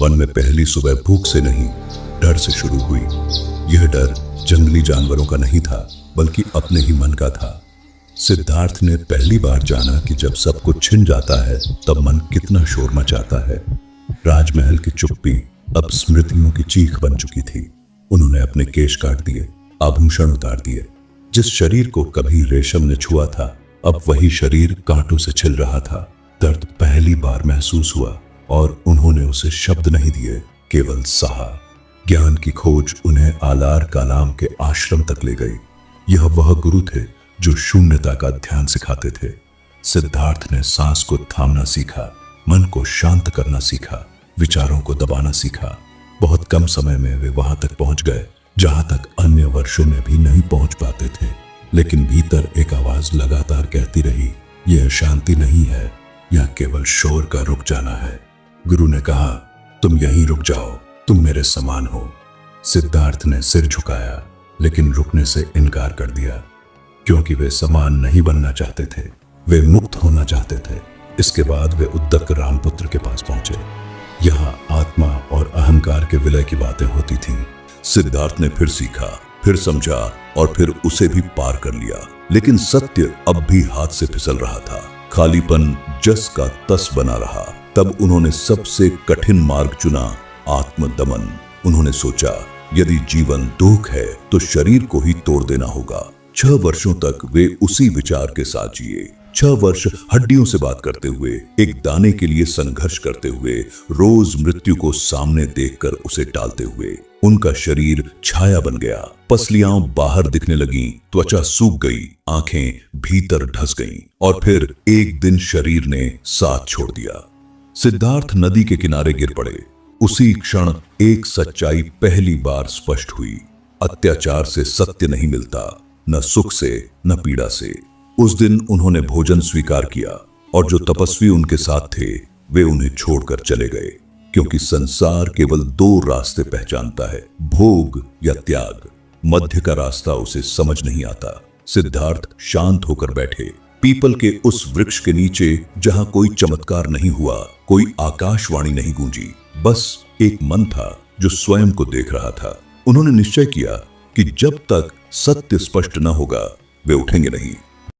One में पहली सुबह भूख से नहीं, डर से शुरू हुई। यह डर जंगली जानवरों का नहीं था, बल्कि अपने ही मन का था। सिद्धार्थ ने पहली बार जाना कि जब सब कुछ छिन जाता है तब मन कितना शोर मचाता है। राजमहल की चुप्पी अब स्मृतियों की चीख बन चुकी थी। उन्होंने अपने केश काट दिए, आभूषण उतार दिए। जिस शरीर को कभी रेशम ने छुआ था, अब वही शरीर कांटों से छिल रहा था। दर्द पहली बार महसूस हुआ और उन्होंने उसे शब्द नहीं दिए, केवल सहा। ज्ञान की खोज उन्हें आलार कालाम के आश्रम तक ले गई। यह वह गुरु थे जो शून्यता का ध्यान सिखाते थे। सिद्धार्थ ने सांस को थामना सीखा, मन को शांत करना सीखा, विचारों को दबाना सीखा। बहुत कम समय में वे वहां तक पहुंच गए जहां तक अन्य वर्षों में भी नहीं पहुंच पाते थे। लेकिन भीतर एक आवाज लगातार कहती रही, यह शांति नहीं है, यह केवल शोर का रुक जाना है। गुरु ने कहा, तुम यहीं रुक जाओ, तुम मेरे समान हो। सिद्धार्थ ने सिर झुकाया, लेकिन रुकने से इनकार कर दिया, क्योंकि वे समान नहीं बनना चाहते थे, वे मुक्त होना चाहते थे। इसके बाद वे उद्दक रामपुत्र के पास पहुंचे। यहाँ आत्मा और अहंकार के विलय की बातें होती थीं। सिद्धार्थ ने फिर सीखा, फिर समझा और फिर उसे भी पार कर लिया। लेकिन सत्य अब भी हाथ से फिसल रहा था। खालीपन जस का तस बना रहा। तब उन्होंने सबसे कठिन मार्ग चुना, आत्मदमन। उन्होंने सोचा, यदि जीवन दुख है तो शरीर को ही तोड़ देना होगा। 6 वर्षों तक वे उसी विचार के साथ जिए। 6 वर्ष हड्डियों से बात करते हुए, एक दाने के लिए संघर्ष करते हुए, रोज मृत्यु को सामने देखकर उसे टालते हुए। उनका शरीर छाया बन गया, पसलियां बाहर दिखने लगीं, त्वचा सूख गई, आंखें भीतर ढस गईं और फिर एक दिन शरीर ने साथ छोड़ दिया। सिद्धार्थ नदी के किनारे गिर पड़े। उसी क्षण एक सच्चाई पहली बार स्पष्ट हुई। अत्याचार से सत्य नहीं मिलता, न सुख से न पीड़ा से। उस दिन उन्होंने भोजन स्वीकार किया और जो तपस्वी उनके साथ थे वे उन्हें छोड़कर चले गए, क्योंकि संसार केवल 2 रास्ते पहचानता है, भोग या त्याग। मध्य का रास्ता उसे समझ नहीं आता। सिद्धार्थ शांत होकर बैठे, पीपल के उस वृक्ष के नीचे जहां कोई चमत्कार नहीं हुआ, कोई आकाशवाणी नहीं गूंजी, बस एक मन था जो स्वयं को देख रहा था। उन्होंने निश्चय किया कि जब तक सत्य स्पष्ट न होगा वे उठेंगे नहीं।